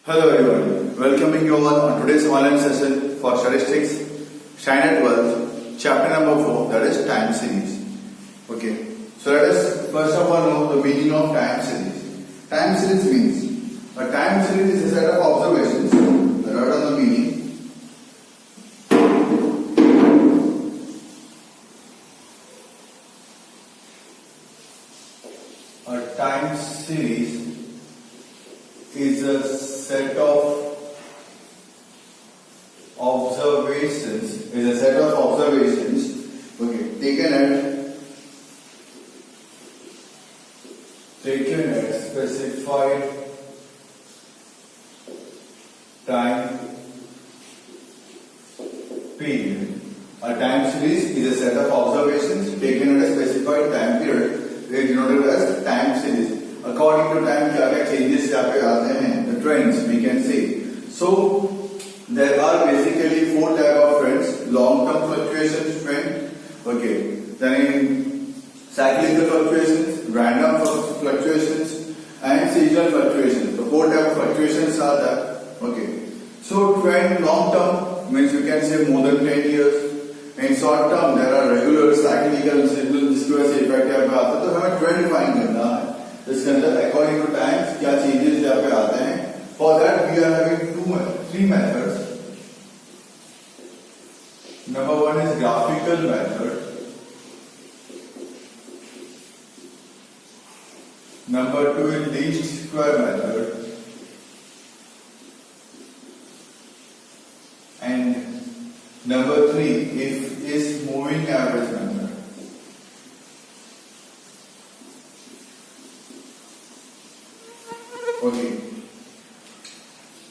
Hello everyone, welcoming you all on today's online session for statistics, Shine 12, chapter number 4, that is time series. Okay, so let us first of all know the meaning of time series. Time series means, a time series is a set of observations, write on the meaning. A time series is a set of observations, okay, taken at specified time period. A time series is a set of observations taken at a specified time period. They are denoted as time series. According to time, क्या क्या changes यहाँ पे आते हैं, the trends we can see. So there are basically four type of trends: long-term fluctuations trend, okay, then cyclical fluctuations, random fluctuations, and seasonal fluctuations. The four type of fluctuations are that. Okay, so trend long-term means you can say more than 10 years. In short term there are regular cyclical seasonal discrepancy effect यहाँ पे आता है, तो हमें trend find करना है. इसके अंदर अकॉर्डिंग टू टाइम्स क्या चेंजेस यहाँ पे आते हैं. For that we are having three methods. Number one is graphical method, number two is least square method, and number three is moving average method. Okay.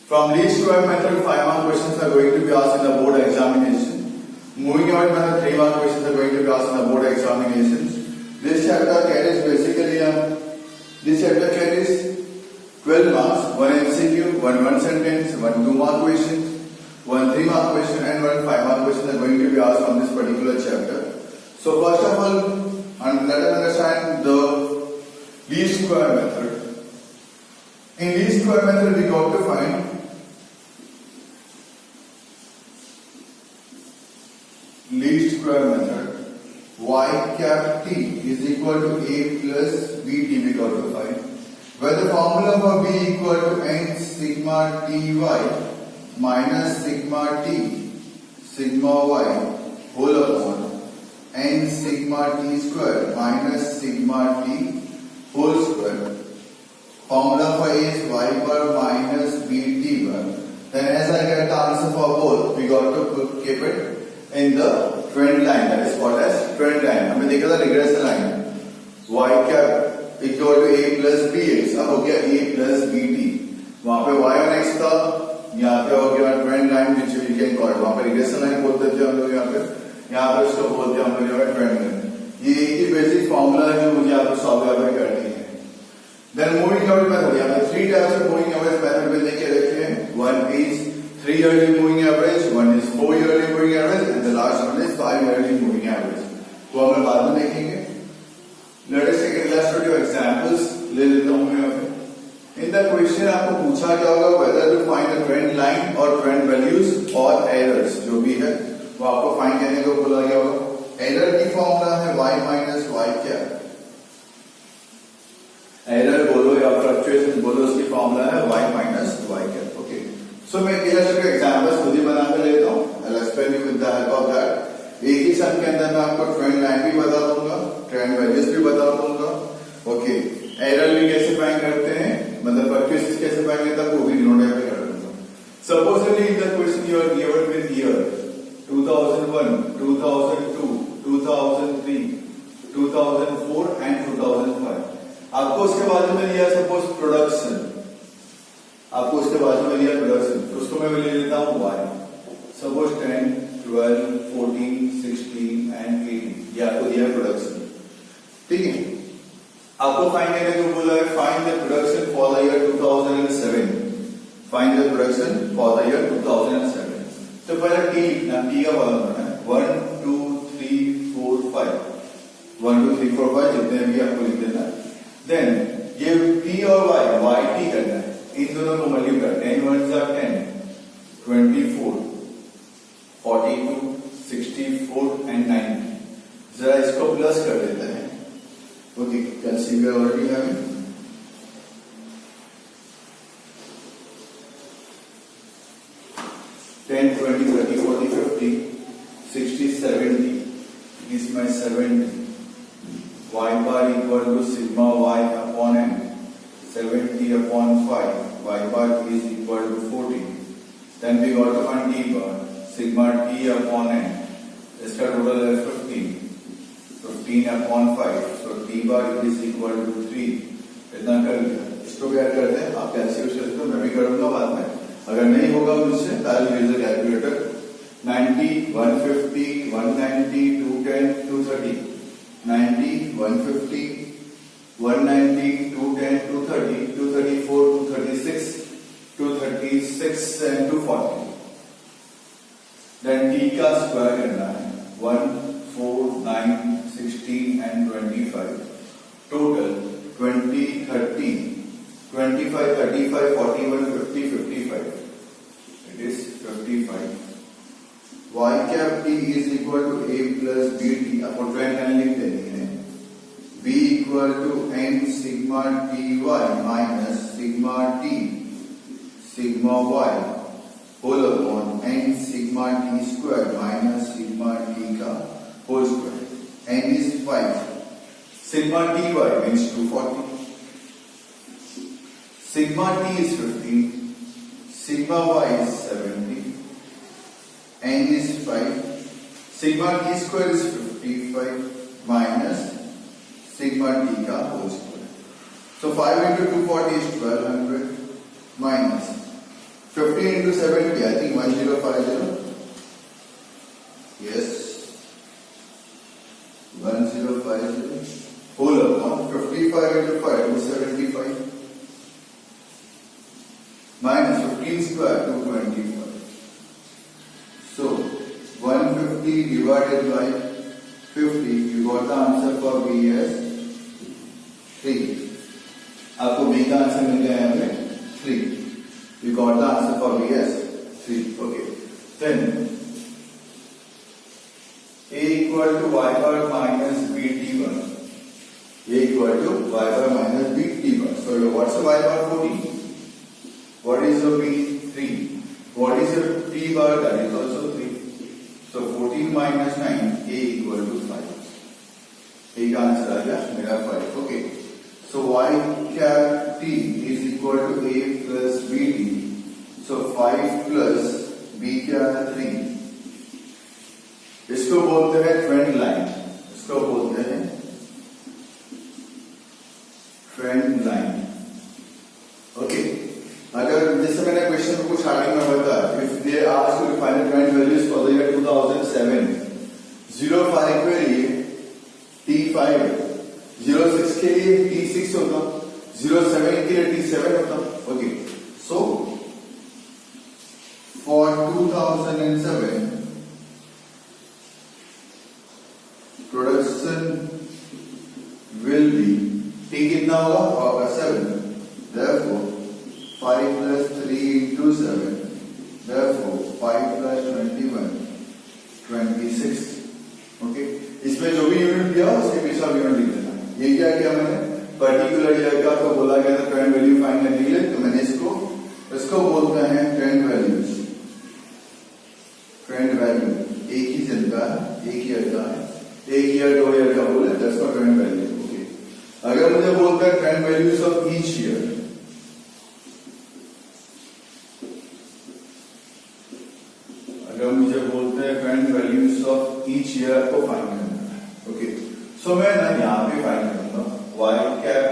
From least square method, 5 mark questions are going to be asked in the board examination. Moving average method, 3 mark questions are going to be asked in the board examinations. This chapter carries basically this chapter carries 12 marks, 1 MCQ, 1 sentence, 1 2 mark questions, 1 3 mark question, and 1 5 mark question are going to be asked from this particular chapter. So first of all, let us understand the least square method. In least square method, we got to find least square method. Y cap t is equal to a plus bt. We got to find where the formula for b equal to n sigma ty minus sigma t sigma y whole upon n sigma t square minus sigma t whole square. Formula for A is y bar minus bt bar. Then as I get the answer for both, we got to keep it in the trend line, that is called as trend line. हमने देखा था regression line. Y cap equal to a plus bx. अब हो गया a plus bt. वहाँ पे y और x था, यहाँ पे हो गया trend line which we can call. वहाँ पे regression line बोलते थे हम लोग, यहाँ पे उसको बोलते हैं हम लोग यहाँ पे trend line. ये एक ही basic formula है जो मुझे आपको solve यहाँ पे करनी है. Then moving average method, यहाँ पे three types of moving average method में देखे रखे हैं. One is 3 yearly moving average, one is 4 yearly moving average, and the last one is 5 yearly moving average. तो हम लोग बाद में देखेंगे. Let us take illustrative examples. ले लेता हूँ मैं यहाँ पे. In the question आपको पूछा क्या होगा, whether to find the trend line or trend values or errors, जो भी है वो आपको find करने को बोला गया होगा. Error की फॉर्मूला है y minus y cap. Error बोलो या फ्लक्चुएशन बोलो, उसकी फॉर्मूला है y minus y cap. Okay, so मैं इलस्ट्रेटिव एग्जांपल्स खुद ही बना कर लेता हूँ. I explain you with the help of that. एक ही सम के अंदर मैं आपको ट्रेंड लाइन भी बता दूंगा, ट्रेंड वैल्यूज भी बता दूंगा. ओके, एरर भी कैसे फाइंड करते हैं, मतलब फ्लक्चुएशन कैसे फाइंड करते हैं, वो भी नोट पे कर दूंगा. Supposedly in the question you are given with year 2001, 2002, 2003, 2004 and 2005. आपको उसके बाजू में लिया सपोज प्रोडक्शन, आपको उसके बाजू में लिया प्रोडक्शन, तो उसको मैं ले लेता हूं y. सपोज 10, 12, 14, 16 एंड 18 ये आपको दिया प्रोडक्शन. ठीक है, आपको फाइंड करने को बोला है find the production for the year 2007. Find the production for the year 2007. तो पहले टी लिखना, टी का फॉर्मूला है 1 2 3 4 5. 1 2 3 4 5 जितने भी आपको लिख देना. देन ये p और y टी करना है. इन दोनों को मल्टीप्लाई 10 1 जा 10 24 42 64 एंड 90 जरा इसको प्लस कर देते हैं ओके कैलसी we already having 10 20 30 40 50 60 70 is my 70 y bar equal to sigma y upon n 70 upon 5 y bar is equal to 40 then we got to find t bar sigma t upon n इसका total है 15 upon 5 so t bar is equal to 3 इतना कर लिया इसको क्या करते हैं आप कैसे यूज करते हो मैं भी करूंगा बाद में अगर नहीं होगा मुझसे ताल use the calculator 90 150 190 210 230 90 150 190 210 230 234 236 236 and 240 then t का स्क्वायर करना है 1 4 9 16 and 25 total 20 30 25 35 41 50 55 it is 55 y cap t is equal to a plus b t आपको ट्रेंड लाइन लिख देनी है b equal to n sigma t y minus sigma t sigma y whole upon n sigma t square minus sigma t का whole square n is 5 sigma ty means 240 sigma t is 15 sigma y is 70 n is 5 sigma t square is 55 minus sigma t का whole square so 5 into 240 is 1200 minus 50 into 70 I think 1050 yes 1050 whole upon 55 into 5 275 minus 15 square 225 so 150 divided by 50 you got the answer for B as 3 आपको B का answer मिल गया है 3 you got the answer for B as 3 okay then A equal to y bar minus b t bar. A equal to y bar minus b t bar. So what's the y bar 14? What is your b 3? What is your t bar? That is also 3. So 14 minus 9 A equal to 5. A का answer आ गया मेरा 5. Okay. So y cap t is equal to A plus b t. So 5 plus b क्या है 3. इसको बोलते हैं trend line इसको बोलते हैं ट्रेंड लाइन ओके अगर जैसे मैंने क्वेश्चन को स्टार्टिंग में बताया if they ask to find the trend values for the year 2007 05 के लिए T5 06 के लिए T6 होता 07 के लिए T7 होता okay so for 2007 production will be T कितना होगा 7 therefore 5 plus 3 into 7 therefore 5 plus 21 26 okay इसमें जो भी यूनिट दिया उसके पीछे यूनिट लिख देना ये क्या किया मैंने पर्टिकुलर ईयर का तो बोला गया था ट्रेंड वैल्यू फाइंड करने के लिए तो मैंने इसको बोलते हैं ट्रेंड वैल्यूज ट्रेंड वैल्यू एक ही दिन का एक ईयर का है एक ईयर 2 ईयर का बोले that's called trend value okay अगर मुझे बोलता है trend values of each year अगर मुझे बोलते हैं trend values of each year को फाइंड करना है ओके सो मैं ना यहां पे फाइंड करूंगा y cap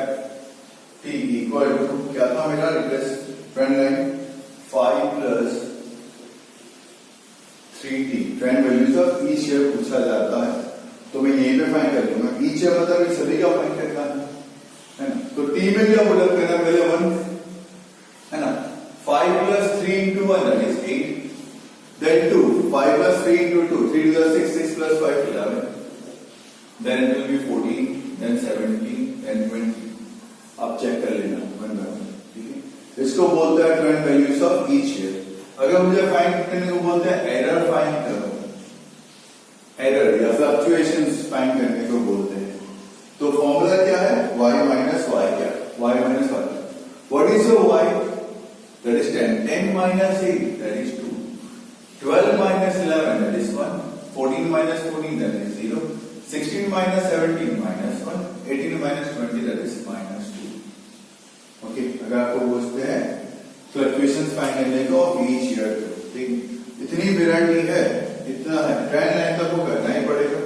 t equal to क्या था मेरा replace trend line 5 plus 3t trend values of each year पूछा जाता है तो मैं यहीं पे फाइंड कर लूंगा ईच ईयर मतलब सभी का फाइंड करना है ना तो t में क्या पुट अप करना पहले 1 है ना 5 plus 3 into 1 that is 8 then 2 5 plus 3 into 2 3 to the 6 6 plus 5 11 then it will be 14 then 17 then 20 आप चेक कर लेना 1 by 1 ठीक है इसको अगर मुझे फाइंड करने को बोलते हैं एरर फाइंड करो, एरर या फ्लक्चुएशंस फाइंड करने को बोलते हैं, तो फॉर्मूला क्या है? y माइनस y क्या? y minus y. What is your y? That is 10. 10 minus 8, that is 2. 12 minus 11, that is 1. 14 minus 14, that is 0. 16 minus 17, minus 1. 18 minus 20, that is minus 2. Okay, अगर आपको पूछते हैं फ्लक्चुएशंस फाइंड करने को of each year, ठीक, इतनी variety है, इतना है, ट्रेंड लाइन तक को करना ही पड़ेगा.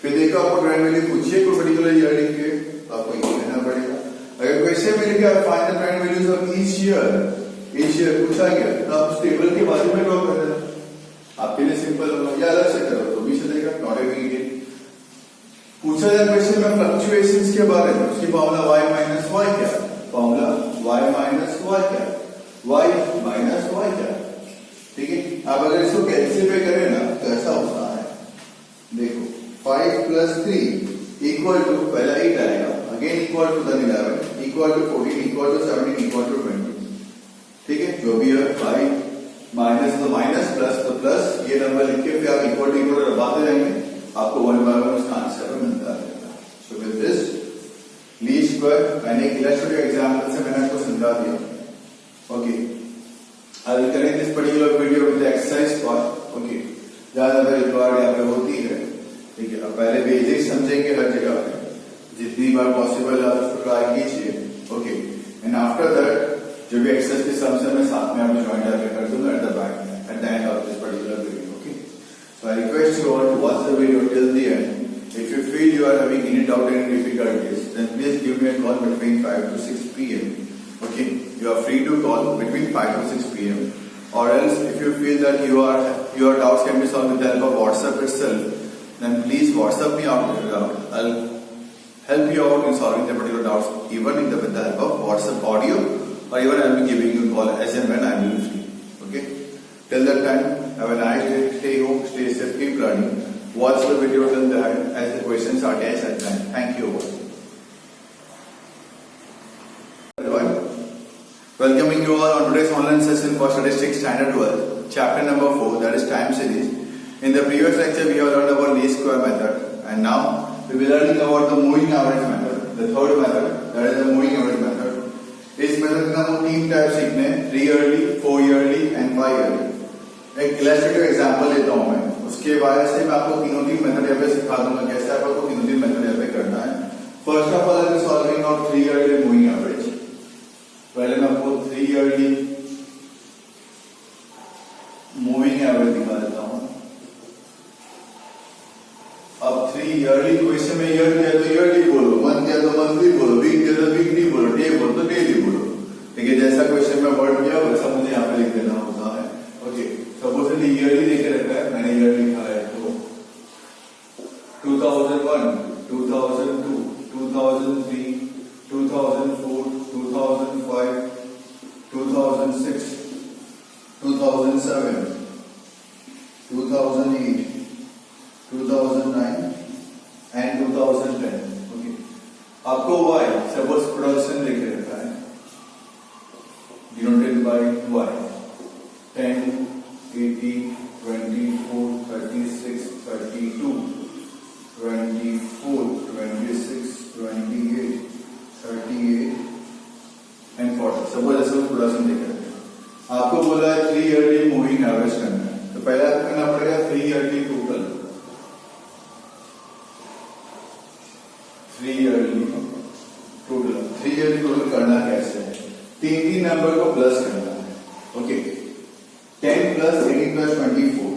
फिर देखो आपको ट्रेंड वैल्यू पूछिए कोई पर्टिकुलर ईयर के, तो आपको ये कहना पड़ेगा. अगर क्वेश्चन में लिखा है find the trend values of each year पूछा गया, तो आप टेबल के बाजू में ड्रॉ कर देना. आपके लिए सिंपल होगा, या अलग से करो तो भी चलेगा, नॉट ए बिग डील. पूछा जाए क्वेश्चन में फ्लक्चुएशंस के बारे में, उसकी फॉर्मूला y माइनस y क्या? फॉर्मूला y माइनस y क्या? y माइनस y क्या? ठीक है. अब अगर इसको कैलकुलेट पे करें ना तो ऐसा होता है, देखो 5 प्लस 3 इक्वल टू, पहला 8 आएगा, again equal to then 11 equal to 14 equal to 17 equal to 20. ठीक है, जो भी है 5 माइनस तो माइनस प्लस तो प्लस, ये नंबर लिख के फिर आप इक्वल टू इक्वल दबाते रहेंगे, आपको 1 बाय 1 उसका आंसर मिलता रहेगा. So with this least square, मैंने एक इलस्ट्रेटिव एग्जांपल से मैंने आपको समझा दिया. Okay, I will correct this particular video with exercise part. Okay, ज्यादा रिक्वायर्ड यहाँ पे होती है. ठीक है, अब पहले बेसिक समझेंगे हर जगह पे, जितनी बार पॉसिबल आप उसको ट्राई कीजिए. ओके, एंड आफ्टर दैट जो भी एक्सरसाइज के सम्स है मैं साथ में आपको ज्वाइन कर दूंगा at the back at the end of this particular video. Okay, so I request you all to watch the video till the end. If you feel you are having any doubt or any difficulties, then please give me a call between 5 to 6 p.m. Okay, you are free to call between 5 to 6 p.m. Or else, if you feel that your doubts can be solved with the help of WhatsApp itself, then please WhatsApp me out. I'll help you out in solving the particular doubts, even with the help of WhatsApp audio, or even I'll be giving you a call as and when I will be free. Okay, till that time, have a nice day. Stay home, stay safe, keep learning. Watch the video till the end as the questions are attached at the end. Thank you. Welcoming you all on today's online session for Statistics Standard 12, chapter number 4, that is time series. In the previous lecture, we have learned about least square method, and now we will be learning about the moving average method, the third method, that is the moving average method. इस method का हम 3 type सीखने हैं, 3 yearly, 4 yearly and 5 yearly. एक illustrative example लेता हूं मैं, उसके बाद से मैं आपको तीनों मेथड यहाँ पे सिखा दूंगा कैसे आपको तीनों मेथड यहाँ पे करना है. First of all I am solving out 3 yearly moving average. पहले मैं आपको 3 ईयरली मूविंग एवरेज दिखा देता हूं. अब 3 ईयरली क्वेश्चन में ईयर दिया तो ईयरली बोलो, मंथ दिया तो मंथली बोलो, वीक दिया तो वीकली बोलो, डे बोलो तो डेली बोलो. ठीक है, जैसा क्वेश्चन में वर्ड दिया वैसा मुझे यहाँ पे लिख देना होता है. ओके, सपोज ईयरली देके रखा है, मैंने ईयर लिखा है तो 2001, 2002, 2003, 2004, 2005, 2006, 2007, 2008, 2009 एंड 2010. ओके, आपको y सपोज प्रोडक्शन देके रखा है, denoted by y 10, 18, 24, 36, 32, 24, 26, 28, 38 and 40. Suppose ऐसे प्रोडक्शन देख रहे हैं, आपको बोला है 3 ईयरली मूविंग एवरेज करना है, तो पहले आपको करना पड़ेगा 3 ईयरली टोटल. 3 ईयरली टोटल करना कैसे है? 3 नंबर को प्लस करना है. Okay, 10 plus 18 plus 24,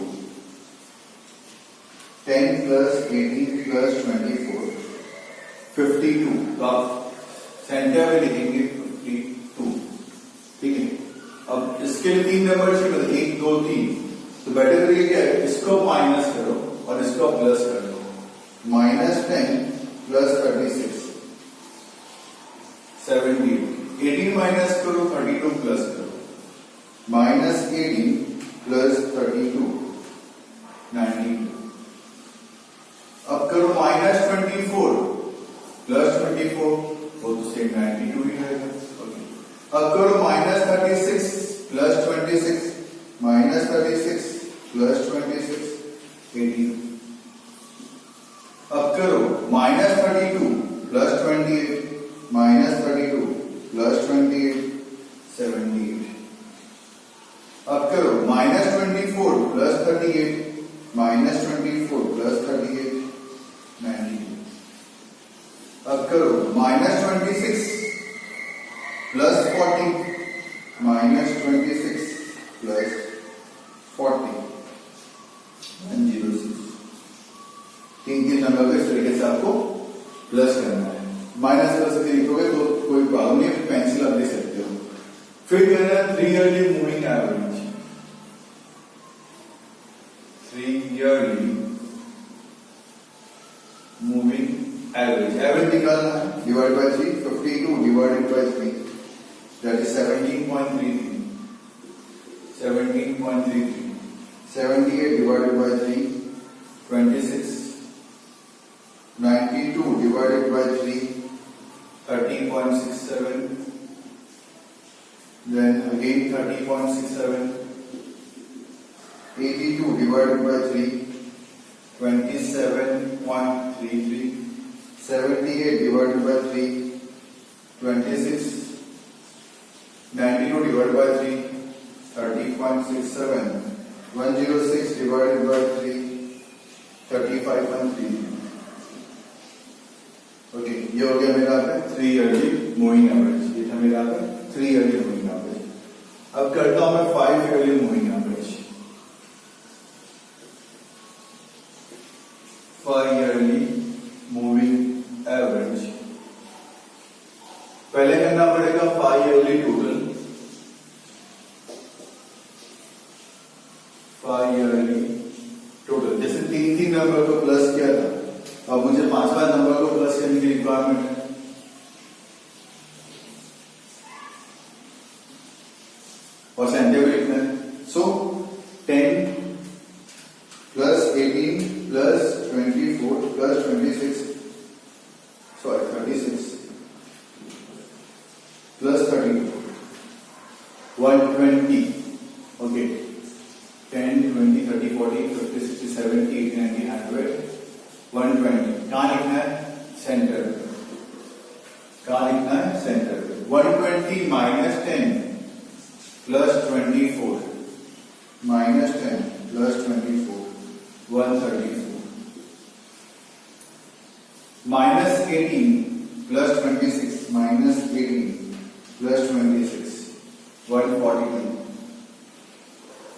10 plus 18 plus 24, 52. तो आप सेंटर में लिखेंगे 52. ठीक है, अब इसके लिए 3 नंबर चाहिए, 1, 2, 3. तो बेटर तरीके क्या है, इसको माइनस करो और इसको प्लस कर दो. -10 plus 36, 70. 18 माइनस करो, 32 प्लस करो. -18 plus 32, 92. अब करो -24 plus 24, वो तो सेम 92 ही रहेगा. अब करो -36 plus 26, -36 प्लस 26 18। अब करो -32 प्लस 28 -32 प्लस 28 78। अब करो -24 प्लस 38 -24 प्लस 38 92। अब करो -26 प्लस 40 -26 प्लस 40 106। तीन नंबर को इस तरीके से आपको प्लस करना है। माइनस प्लस से लिखोगे तो कोई प्रॉब्लम नहीं, पेंसिल आप दे सकते हो। फिर कह रहे हैं 3 yearly moving average. 3 yearly moving average, average निकालना है। Divide by 3, 52 divided by 3 that is 17.33। 17.33 78 divided by 3 26 92 divided by 3 30.67 then again 30.67 82 divided by 3 27.33 78 divided by 3 26 92 divided by 3 30.67 106 divided by 3 35.3। Okay, ये हो गया मेरा 3 ईयरली मूविंग एवरेज। ये था मेरा 3 yearly moving average. अब करता हूं मैं 5 yearly moving average. 5 yearly moving average पहले करना पड़ेगा 5 ईयरली टोटल। 5 ईयरली टोटल, जैसे 3 नंबर को प्लस किया था, अब मुझे 5वां नंबर को प्लस करने की रिक्वायरमेंट है। और सेंटर लिखना है। सो 10 plus 18 plus 24 plus 26 36 plus 32 120। Okay, 10 20 30 40 50 60 70 80 90 100 120। कहां लिखना है? सेंटर। कहां लिखना है? Centre. 120 minus 10 plus 24 minus 10 plus 24 134 minus 18 plus 26 minus 18 plus 26 142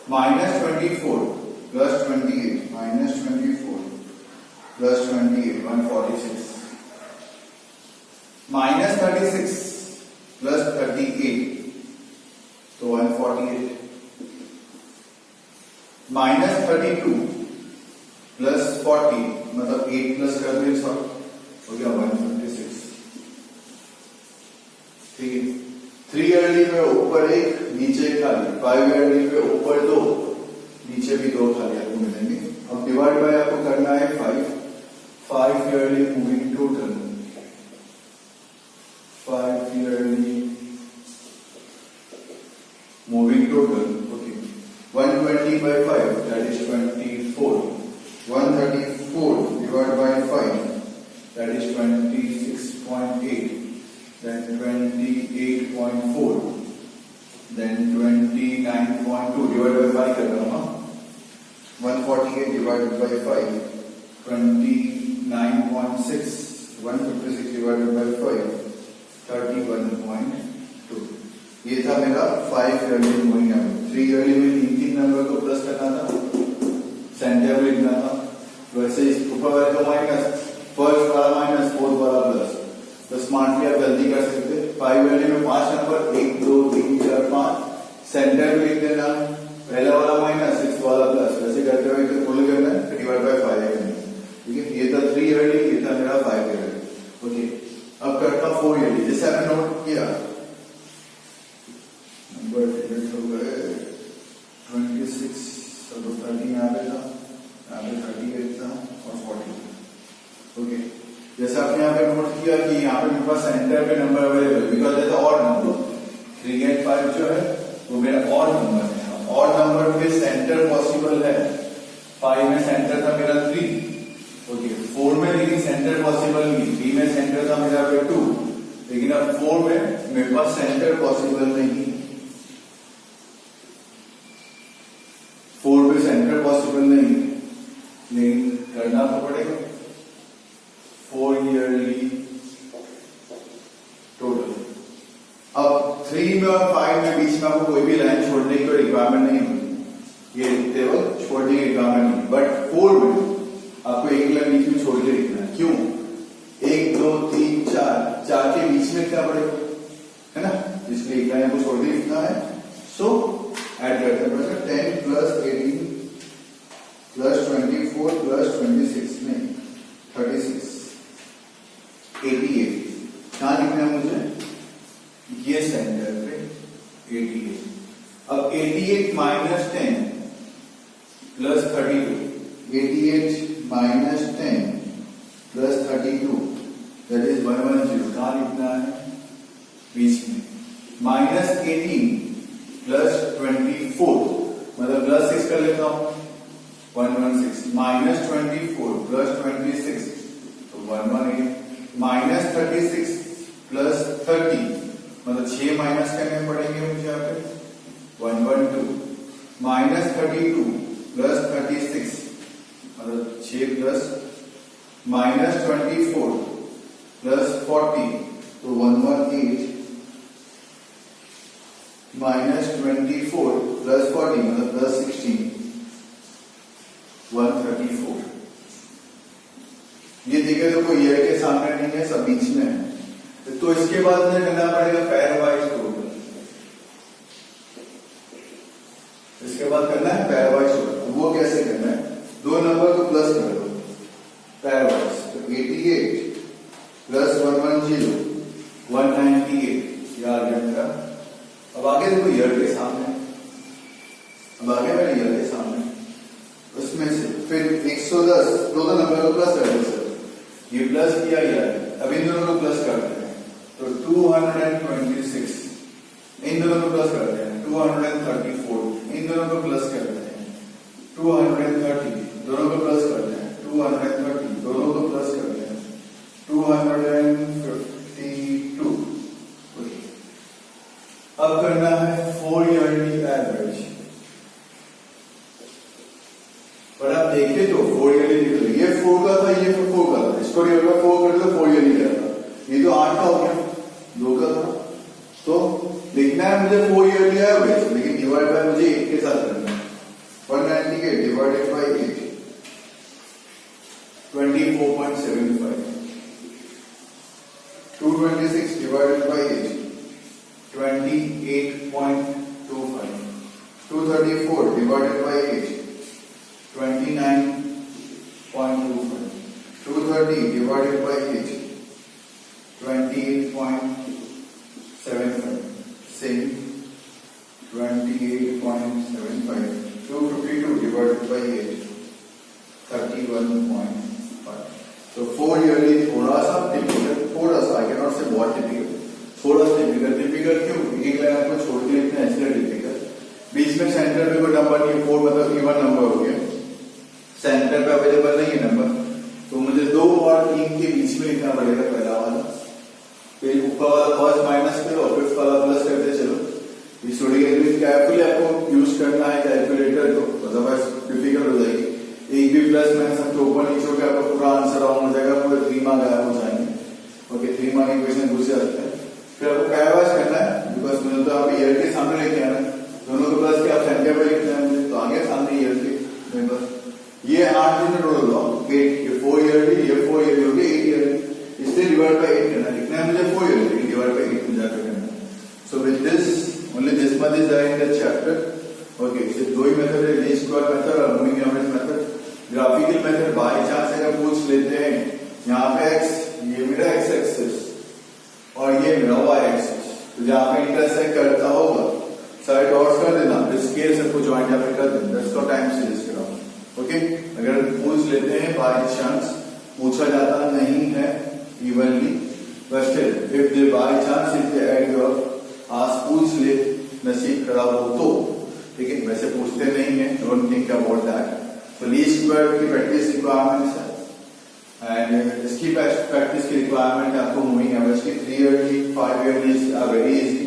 minus 24 plus 28 minus 24 plus 28 146 minus 36 plus 38 तो 148 माइनस 32 प्लस 40 मतलब 8 प्लस कर दो, सब हो गया 156। ठीक है, 3 ईयरली में ऊपर एक नीचे खाली, 5 ईयरली में ऊपर 2 नीचे भी 2 खाली आपको मिलेंगे। अब डिवाइड बाय आपको करना है 5 yearly moving total. 5 yearly moving total. Okay, 120 by 5 that is 24 134 divided by 5 that is 26.8 then 28.4 then 29.2 divided by 5 कर रहा हूं। 148 divided by 5 29.6 156 divided by 5 31.2। ये था मेरा 5 ईयरली मूविंग एवरेज। 3 ईयरली में 3 नंबर को प्लस करना था, सेंटर में लिखना था। वैसे ऊपर वाले का माइनस, फर्स्ट वाला माइनस, फोर्थ वाला प्लस। तो स्मार्टली आप जल्दी कर सकते। 5 ईयरली में 5 नंबर 1 2 3 4 5 सेंटर में लिख देना, पहला वाला माइनस 6 वाला प्लस। वैसे करते हुए फुल करना है, डिवाइड बाय 5 है। ठीक है, ये था 3 ईयरली, ये था मेरा 5 ईयरली। ओके, अब करता 4 ईयरली। जैसे आपने नोट किया नंबर डिलीट हो गए 26 तो 30 यहाँ पे था, यहाँ पे 38 था और 40। ओके, जैसे आपने यहाँ पे नोट किया कि यहाँ पे मेरे पास सेंटर पे number available because that's odd number. 3 8 5 जो है वो मेरा ऑड नंबर है। ऑड नंबर पे सेंटर पॉसिबल है। 5 में सेंटर था मेरा 3, ओके 4 में लेकिन सेंटर पॉसिबल नहीं, 3 में सेंटर था मेरा 2, लेकिन अब 4 में मेरे पास सेंटर पॉसिबल नहीं, 4 में सेंटर पॉसिबल नहीं, लेकिन करना तो पड़ेगा। 4 ईयरली टोटल। अब 3 में और 5 में बीच में आपको कोई भी लाइन छोड़ने की कोई रिक्वायरमेंट नहीं होगी, ये टेबल छोड़ने की रिक्वायरमेंट नहीं, बट 4 में आपको एक लाइन बीच में छोड़ के लिखना है। क्यों? 1 2 3 4 के बीच में क्या पड़ेगा, है ना, इसलिए एक लाइन को छोड़ के लिखना है। सो ऐड करते हैं 10 प्लस 18 प्लस 24 प्लस 26 नहीं 36 88 कहां लिखना है मुझे, ये सेंटर पे 88। अब 88 minus 10 plus 32, 88 minus 10 plus 32 that is 110। कहां लिखना है, बीच में। माइनस 18 प्लस 24 मतलब प्लस 6 कर लेता हूं 116, माइनस 24 प्लस 26 तो 118, माइनस 36 प्लस 30 मतलब 6 माइनस करने पड़ेंगे मुझे यहाँ पे 112, माइनस 32 प्लस 36 मतलब 6 प्लस, माइनस 24 प्लस 40 तो 118, माइनस 24 प्लस 40 मतलब प्लस 16 134। ये देखे तो कोई ईयर के सामने नहीं है, सब बीच में है, तो इसके बाद मुझे करना पड़ेगा पैर वाइज टोटल। इसके बाद करना है पैर वाइज टोटल। वो कैसे करना है, दो नंबर को प्लस कर दो पैर वाइज, तो 88 प्लस 110 198 यार गया। अब आगे देखो ईयर के सामने, अब आगे मेरे ईयर के सामने, उसमें से फिर 110 दो नंबर को प्लस कर दो सर, ये प्लस किया यार, अब इन दोनों को प्लस करते हैं तो 226, इन दोनों को प्लस करते हैं 234, इन दोनों को प्लस करते हैं 230, दोनों को प्लस करते हैं 230, दोनों को प्लस करते हैं 252। अब करना है 4 ईयरली एवरेज, पर आप देखिए तो 4 ईयरली लिख लो, ये 4 का था, ये 4 का था, इसको डिवाइड बाय 4 कर लो 4 ईयरली का था, ये तो 8 का हो गया, 2 का था, तो लिखना है मुझे 4 ईयरली एवरेज, लेकिन डिवाइड बाय मुझे 8 के साथ करना है। 198 divided by 8 24.75, 226 divided by 8 28.25, 234 divided by 8 29.25, 230 divided by 8 28.75, same 28.75, 252 divided by 8 31.5. So 4 yearly थोड़ा सा टिपिकल, थोड़ा सा, I cannot say बहुत टिपिकल, थोड़ा सा टिपिकल क्यों, एक लाइन आपको छोड़ के लिखना है इसलिए टिपिकल। बीच में सेंटर पे कोई नंबर नहीं, 4 मतलब इवन नंबर हो गया, सेंटर पे अवेलेबल नहीं है नंबर, तो मुझे 2 और 3 के बीच में लिखना पड़ेगा पहला वाला, फिर ऊपर वाला फर्स्ट माइनस करो, फिफ्थ वाला प्लस करते चलो। इस कैलकुलेटर आपको यूज करना है कैलकुलेटर को, अदरवाइज डिफिकल्ट हो जाएगी। एक भी प्लस माइनस आपको ऊपर नीचे होकर आपका पूरा आंसर रॉन्ग हो जाएगा, पूरे 3 मार्क गायब हो जाएंगे। ओके 3 मार्क इक्वेशन घुस जाते हैं। फिर आपको पैरावाइज करना है, बिकॉज मुझे तो आप ईयर के सामने लेके आना है, दोनों को प्लस के आप सेंटर पे लिखना है मुझे, तो आगे सामने ईयर के मेरे पास ये 8 दिन टोटल हो 8, ये 4 ईयरली, ये 4 ईयरली हो गया 8 ईयरली, इसलिए डिवाइड बाय 8 करना, लिखना है मुझे 4 ईयरली, डिवाइड बाय 8 में जाकर करना। So with this only this much is there in the chapter. Okay, so दो ही मेथड है, लीस्ट स्क्वायर मेथड और moving average method. Graphical method by chance अगर पूछ लेते हैं, यहाँ पे x, ये मेरा x एक्सिस और ये मेरा y एक्सिस, तो जहाँ पे इंटरसेक्ट करता होगा साइड डॉट्स कर देना, फिर स्केल सबको ज्वाइन यहाँ पे कर देना, that's called time series graph. Okay, अगर पूछ लेते हैं बाय चांस, पूछा जाता नहीं है evenly, but still if they by chance if they add your आज पूछ ले, नसीब खराब हो ठीक है, वैसे पूछते नहीं है, डोंट थिंक अबाउट दैट। तो लीस्ट स्क्वायर की प्रैक्टिस रिक्वायरमेंट्स है एंड इसकी प्रैक्टिस की रिक्वायरमेंट है आपको मूविंग एवरेज की। 3 yearly 5 yearly are very easy,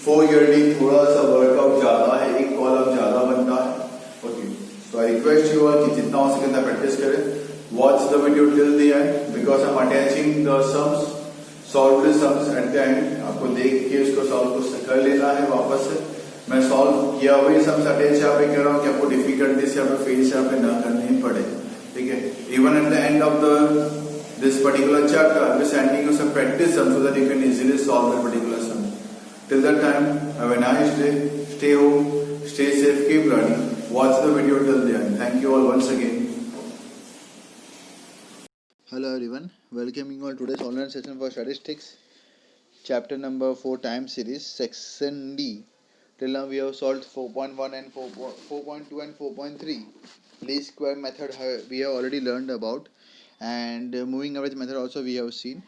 4 yearly थोड़ा सा वर्कआउट ज्यादा है, एक कॉलम ज्यादा बनता है। Okay, so I request you all कि जितना हो सके उतना प्रैक्टिस करें। Watch the video till the and because I am attaching the sums, solve the sums eight the and. आपको देख के उसको सॉल्व कर लेना है वापस से। मैं सॉल्व किया हुई सम्स अटैच यहाँ पे कर रहा हूँ कि आपको डिफिकल्टी से यहाँ पे फेस यहाँ पे ना करनी पड़े, ठीक है। Even at the end of the this particular chapter I will be sending you some practice sums so that you can easily solve that particular sum. Till that time, have a nice day, stay home, stay safe, keep learning, watch the video till the end. Thank you all once again. Hello everyone, welcoming you all today's online session for statistics, chapter number 4 time series, section D. Till now we have solved 4.1 and 4.2 and 4.3. Least square method we have already learned about, and moving average method also we have seen.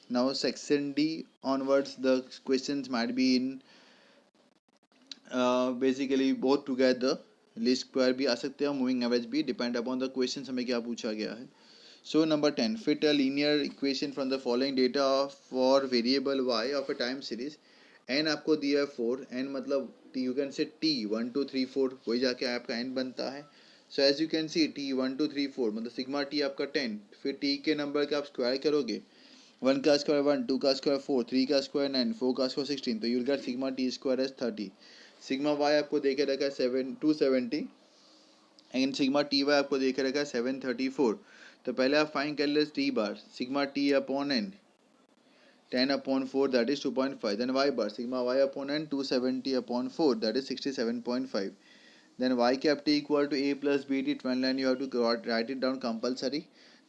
Now section D onwards the questions might be in basically both together. Least square भी आ सकते हैं, moving average भी, depend upon the question हमें क्या पूछा गया है। So number 10, fit a linear equation from the following data for variable Y of a time series. N आपको दिया है 4, एन मतलब T, you can say T 1 2 3 4, वही जाके आपका एन बनता है। So as you can see T 1 2 3 4 मतलब सिग्मा टी आपका 10, फिर टी के नंबर का आप स्क्वायर करोगे, 1 का स्क्वायर 1, 2 का स्क्वायर 4, 3 का स्क्वायर 9, 4 का स्क्वायर 16, तो you will get sigma T square as 30। Sigma Y आपको देखे रखा है 270 एंड सिग्मा टी वाई आपको देखे रखा है 734। तो पहले आप फाइंड कर ले T bar, sigma T upon N 10 upon 4 that is 2.5, then Y bar sigma Y upon N 270 upon 4 that is 67.5, then y cap t equal to a plus bt, trend line you have to write it down compulsory.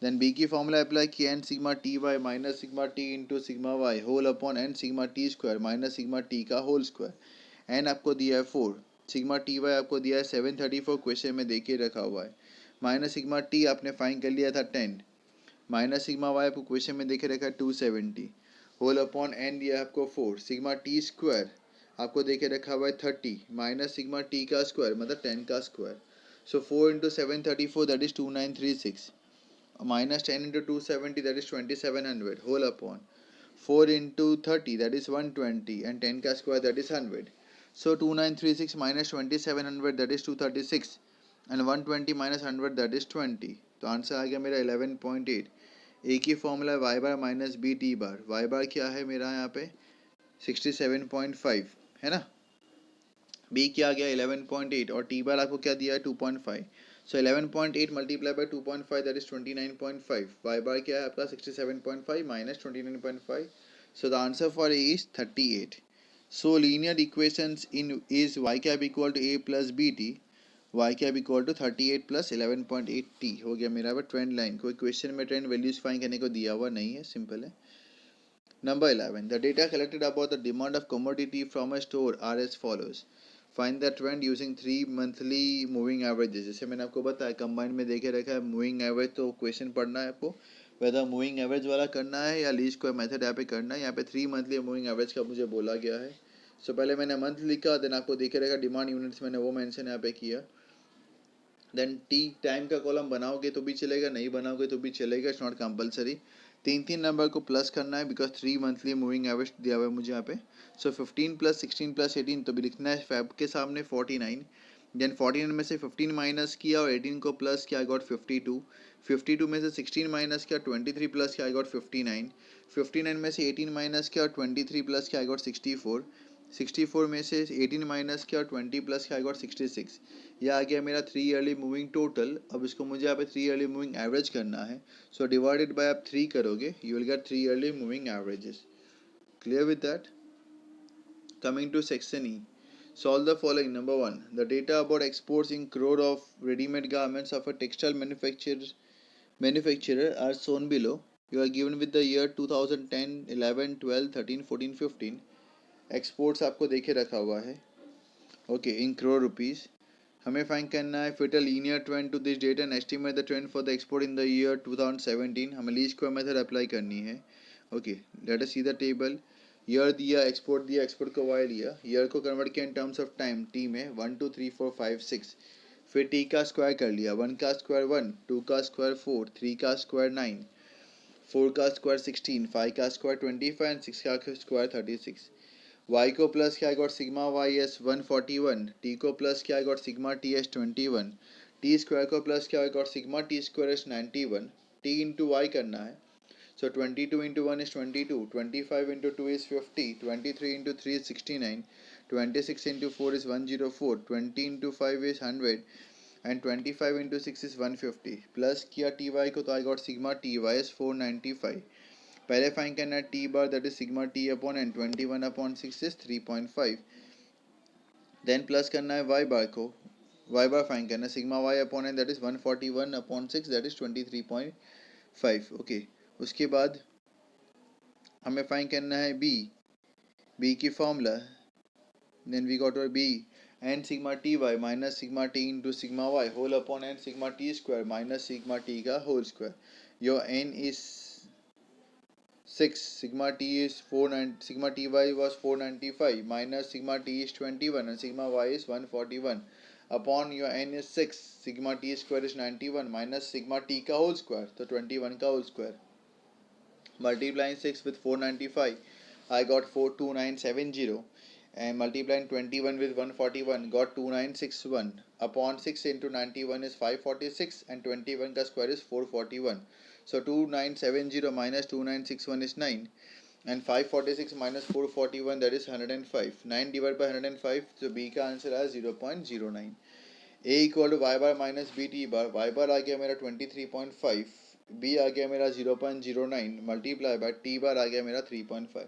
Then b की formula apply कि n sigma t y minus sigma t into sigma y whole upon n sigma t square minus sigma t का whole square। n आपको दिया है 4, sigma t y आपको दिया है 734, question में देखिए रखा हुआ है। माइनस सिग्मा t आपने फाइंड कर लिया था 10, माइनस सिग्मा y आपको क्वेश्चन में देखे रखा है 270, होल अपॉन n दिया आपको 4, सिग्मा t स्क्वायर आपको देखे रखा हुआ है 30, माइनस सिग्मा टी का स्क्वायर मतलब 10 का square. So 4 into 734 that is 2936, minus 10 into 270 that is 2700, whole upon 4 into 30 that is 120 and 10 का square that is 100। So 2936 minus 2700 that is 236 and 120 minus 100 that is 20। तो आंसर आ गया मेरा 11.8। एक ही फॉर्मूला है Y bar minus b t bar. Y bar क्या है मेरा यहाँ पे 67.5 है ना, बी क्या आ गया 11.8 और टी बार आपको क्या दिया है 2.5। So 11.8 multiply by 2.5 that is 29.5। Y bar क्या है आपका 67.5 minus 29.5, so the answer for a is 38। So linear equations in is y cap equal to A plus B t, y cap equal to 38 plus 11.8 t हो गया मेरा trend line. कोई question में trend values find करने को दिया हुआ नहीं है, सिंपल है। Number 11. The data collected about the demand of commodity from a store are as follows. Find the trend using 3 monthly moving averages. जैसे मैंने आपको बताया कंबाइन में देखे रखा है मूविंग एवरेज, तो क्वेश्चन पढ़ना है आपको वेदर मूविंग एवरेज वाला करना है या लीस्ट स्क्वायर मेथड यहाँ पे करना है। यहाँ पे 3 मंथली मूविंग एवरेज का मुझे बोला गया है। सो पहले मैंने मंथ लिखा, देन आपको देखे रहेगा डिमांड यूनिट्स मैंने वो मेंशन यहाँ पे किया। देन टी टाइम का कॉलम बनाओगे तो भी चलेगा, नहीं बनाओगे तो भी चलेगा, इट्स नॉट कंपलसरी। 3 नंबर को प्लस करना है बिकॉज 3 मंथली मूविंग एवरेज दिया हुआ है मुझे यहाँ पे। सो 15 प्लस 16 प्लस 18 तो भी लिखना है फैब के सामने 49, देन 49 में से 15 माइनस किया और 18 को प्लस किया, आई गॉट 52। 52 में से 16 माइनस किया, 23 प्लस किया, आई गॉट 59। 59 में से 18 माइनस किया और 23 प्लस किया, आई गॉट 64। 64 में से 18 माइनस किया और 20 प्लस किया, आई गॉट 66। यह आ गया मेरा 3 ईयरली मूविंग टोटल। अब इसको मुझे यहाँ पे 3 ईयरली मूविंग एवरेज करना है। सो डिवाइडेड बाय आप 3 करोगे, you will get 3 yearly moving averages. Clear with that? Coming to section E, solve the following. Number 1, the data about exports in crore of ready-made garments of a textile manufacturer are shown below. You are given with the year 2010, 11, 12, 13, 14, 15. Exports आपको देखे रखा हुआ है, okay, in crore rupees. हमें find करना है fit a linear trend to this data and estimate the trend for the export in the year 2017। हमें least square method apply करनी है। Okay, let us see the table. Year दिया, export को Y लिया, year को convert किया in terms of time T में 1 2 3 4 5 6, फिर टी का स्क्वायर कर लिया, 1 का स्क्वायर 1, 2 का स्क्वायर 4, 3 का स्क्वायर 9, 4 का स्क्वायर 16, 5 का स्क्वायर 25 एंड 6 का स्क्वायर 36। y को प्लस किया, I got sigma Y is 141, T को प्लस किया, I got sigma T is 21, T square को प्लस किया, I got sigma T square is 91, T into Y करना है। So 22 into 1 is 22, 25 into 2 is 50, 23 into 3 is 69, 26 into 4 is 104, 20 into 5 is 100 and 25 into 6 is 150. Plus किया T Y को, तो I got sigma T Y is 495. पहले find करना है T bar, that is sigma T upon N 21 upon 6 is 3.5. Then plus करना है Y बार को, Y बार find करना है sigma Y upon n, that is 141 upon 6, that is 23.5. Okay, उसके बाद हमें फाइंड करना है बी की फॉर्मूला, देन वी गॉट और b n sigma T y minus sigma t into sigma y whole upon n sigma T square minus sigma T का whole square. Your n is 6, sigma t is 49, sigma ty was 495 minus sigma t is 21 and sigma y is 141 upon your n is 6, sigma t square is 91 minus sigma t का whole square, तो 21 का whole square. Multiplying 6 with 495, I got 42970 and multiplying 21 with 141 got 2961 upon 6 into 91 is 546 and 21 का square is 441. So 2970 minus 2961 is 9 and 546 minus 441 that is 105. 9 divided by 105, so B का answer आया 0.09. A equal to y bar minus b t bar, y bar आ गया मेरा 23.5, b आ गया मेरा 0.09 multiply by t bar आ गया मेरा 3.5.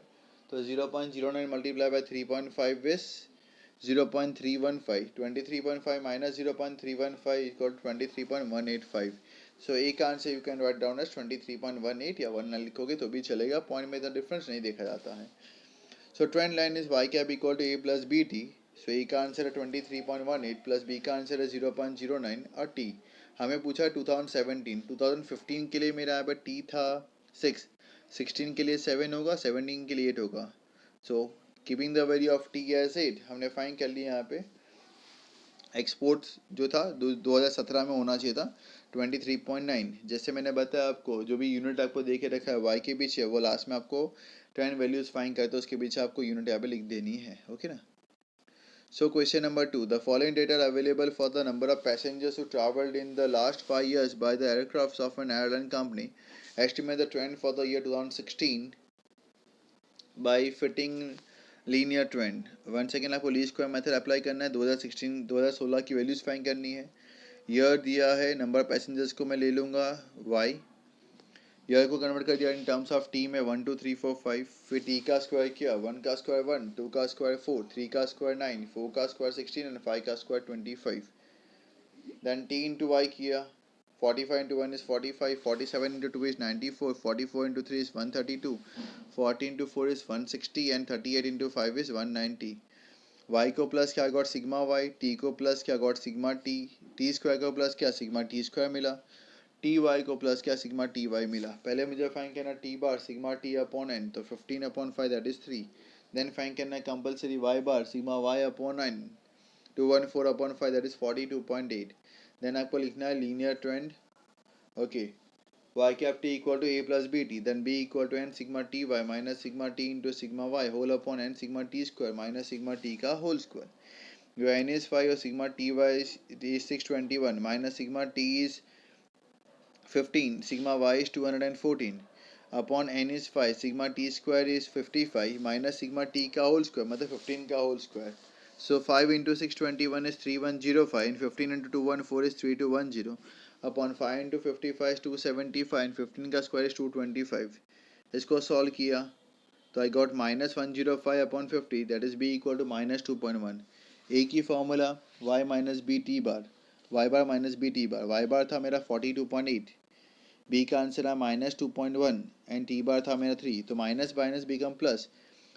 तो 0.09 multiply by 3.5 is 0.315. 23.5 minus 0.315 equal 23.185. So a का answer you can write down as 23.18 या 1 लिखोगे तो भी चलेगा, पॉइंट में इतना डिफरेंस नहीं देखा जाता है. So trend line is y cap equal to A plus B t. So a का आंसर है 23.18 प्लस बी का आंसर है 0.09 और टी हमें पूछा है 2017. 2015 के लिए मेरा यहाँ पे टी था 6, 16 के लिए 7 होगा, 17 के लिए 8 होगा. So keeping the value of T as 8 हमने फाइंड कर लिया. यहाँ पे एक्सपोर्ट्स जो था 2017 में होना चाहिए था 23.9. जैसे मैंने बताया आपको, जो भी यूनिट आपको देखे रखा है वाई के पीछे, वो लास्ट में आपको ट्रेंड वैल्यूज फाइंड करते उसके पीछे आपको यूनिट यहाँ पे लिख देनी है. ओके ना. So question number 2. The following data are available for the number of passengers who traveled in the last 5 years by the aircrafts of an airline company. Estimate the trend for the year 2016 by fitting linear trend. One second आपको least square method apply करना है. 2016 की values find करनी है. Year दिया है, number passengers को मैं ले लूँगा वाई, ईयर को कन्वर्ट कर दिया इन टर्म्स ऑफ टी में 1 2 3 4 5, फिर टी का स्क्वायर किया, 1 का स्क्वायर 1, 2 का स्क्वायर 4, 3 का स्क्वायर 9, 4 का स्क्वायर 16 एंड 5 का square 25. Then T into Y किया, 45 into 1 is 45, 47 into 2 is 94, 44 into 3 is 132, 40 into 4 is 160 and 38 into 5 is 190. y को प्लस क्या गॉट सिग्मा y, t को प्लस क्या got sigma t, t square को plus क्या sigma t square मिला, T Y को plus क्या सिग्मा टी वाई मिला. पहले मुझे फाइंड करना T bar sigma T upon N, तो 15 upon 5 that is 3. Then find करना है compulsory Y bar sigma Y upon N 214 upon 5 that is 42.8. Then आपको लिखना है linear trend. Okay, y cap t equal to A plus B t, then b equal to n sigma T y minus sigma t into sigma y whole upon n sigma T square minus sigma T का whole square. Your n is 5 और sigma T y is 621 minus sigma t is 15, sigma y is 214 upon n is 5, sigma t square is 55 minus sigma t का whole square मतलब 15 का whole square. So 5 into 621 is 3105 and 15 into 214 is 3210 upon 5 into 55 is 275 and 15 का square is 225. इसको solve किया तो I got minus 105 upon 50 that is b equal to minus 2.1. a की formula y minus b t bar, y bar minus b t bar, y bar था मेरा 42.8, B का answer है minus 2.1 and T bar था मेरा 3, तो minus minus become plus,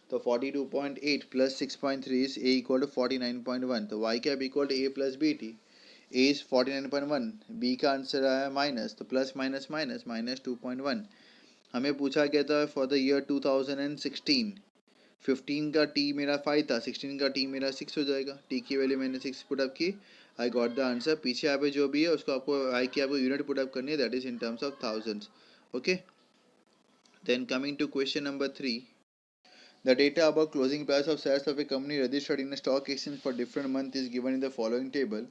तो 42.8 plus 6.3 is A equal to 49.1. तो Y cap equal to A plus B T, A is 49.1, B का आंसर आया माइनस, तो प्लस माइनस माइनस माइनस 2.1. हमें पूछा गया था फॉर द ईयर 2016 15 का टी मेरा 5 था, 16 का टी मेरा 6 हो जाएगा, टी की वैल्यू मैंने 6 पुट अप की, आई गॉट द आंसर। पीछे यहाँ पे जो भी है उसको आपको आई की आपको यूनिट पुट अप करनी है, that is in terms of thousands. Okay, then coming to question number 3, the data about closing price of shares of a company registered in a stock exchange for different month is given in the following table.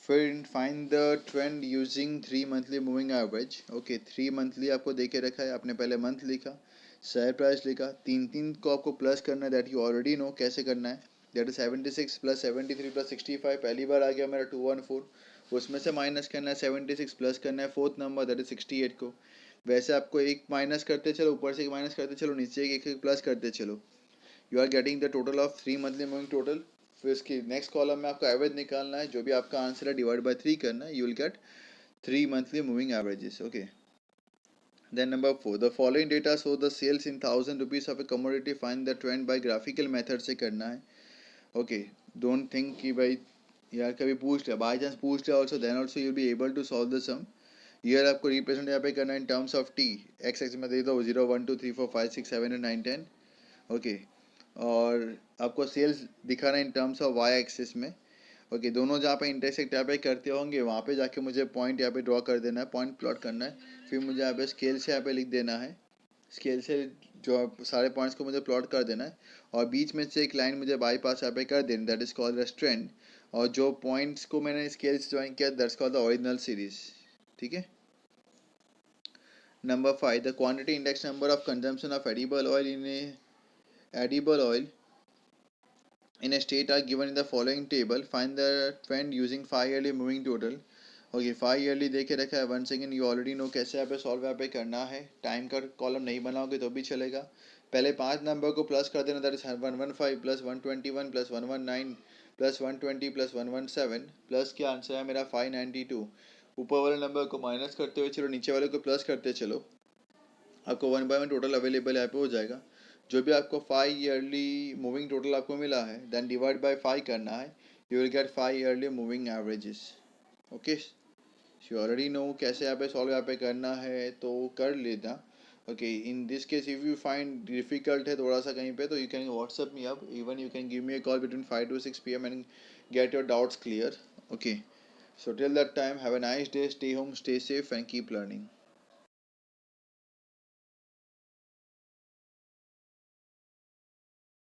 Find the trend using 3 monthly moving average. Okay, 3 monthly आपको दे के रखा है, आपने पहले month लिखा, share price लिखा, तीन तीन को आपको प्लस करना है, दैट यू ऑलरेडी नो कैसे करना है, दैट इज 76 प्लस 73 प्लस 65, पहली बार आ गया मेरा 214, उसमें से माइनस करना है 76 प्लस करना है फोर्थ नंबर दैट इज 68 को, वैसे आपको एक माइनस करते चलो, ऊपर से एक माइनस करते चलो, नीचे एक एक प्लस करते चलो, you are getting the total of 3 monthly moving total. फिर इसकी नेक्स्ट कॉलम में आपको एवरेज निकालना है, जो भी आपका आंसर है डिवाइड बाय 3 करना है, you will get 3 monthly moving averages. Okay, then number 4, the following data show the sales in 1000 rupees of a commodity, find the trend by graphical method से करना है। Okay, don't think कि भाई यार कभी पूछ लिया, बाई चांस पूछ लिया also, then also you'll be able to solve the sum। Year आपको रिप्रेजेंट यहाँ पे करना है in terms of T, x x में दे दो 0 1 2 3 4 5 6 7 8 9 10। ओके, और आपको सेल्स दिखाना है in terms of Y axis में। ओके, दोनों जहाँ पे इंटरसेक्ट यहाँ पे करते होंगे वहाँ पे जाके मुझे पॉइंट यहाँ पे ड्रॉ कर देना है, पॉइंट प्लॉट करना है, फिर मुझे यहाँ पे स्केल से यहाँ पे लिख देना है, स्केल से जो सारे पॉइंट्स को मुझे प्लॉट कर देना है, और बीच में से एक लाइन मुझे बाई पास यहाँ पे कर देनी, that is called as trend, और जो पॉइंट्स को मैंने स्केल से ज्वाइन किया that's called the original series. ठीक है, number 5, the quantity index number of consumption of edible oil in edible oil in a state are given in the following table, find the trend using 5 yearly moving total। Okay, 5 yearly दे के रखा है, one second, you already know कैसे यहाँ पे solve यहाँ पे करना है, टाइम का कॉलम नहीं बनाओगे तो भी चलेगा, पहले 5 नंबर को प्लस कर देना, that is 115 plus 121 plus 119 plus 120 plus 117, plus क्या आंसर है मेरा 592, ऊपर वाले नंबर को माइनस करते हुए चलो, नीचे वाले को प्लस करते चलो, आपको 1 बाय 1 टोटल अवेलेबल यहाँ पे हो जाएगा। जो भी आपको 5 ईयरली मूविंग टोटल आपको मिला है, देन डिवाइड बाय 5 करना है, you will gate 5 yearly moving averages. Okay, you already know कैसे यहाँ पे सॉल्व यहाँ पे करना है, तो कर लेना। Okay, in this case if you find difficult है थोड़ा सा कहीं पे, तो you can WhatsApp me up, even you can give me a call between 5 to 6 PM and get your doubts clear. Okay, so till that time, have a nice day, stay home, stay safe and keep learning.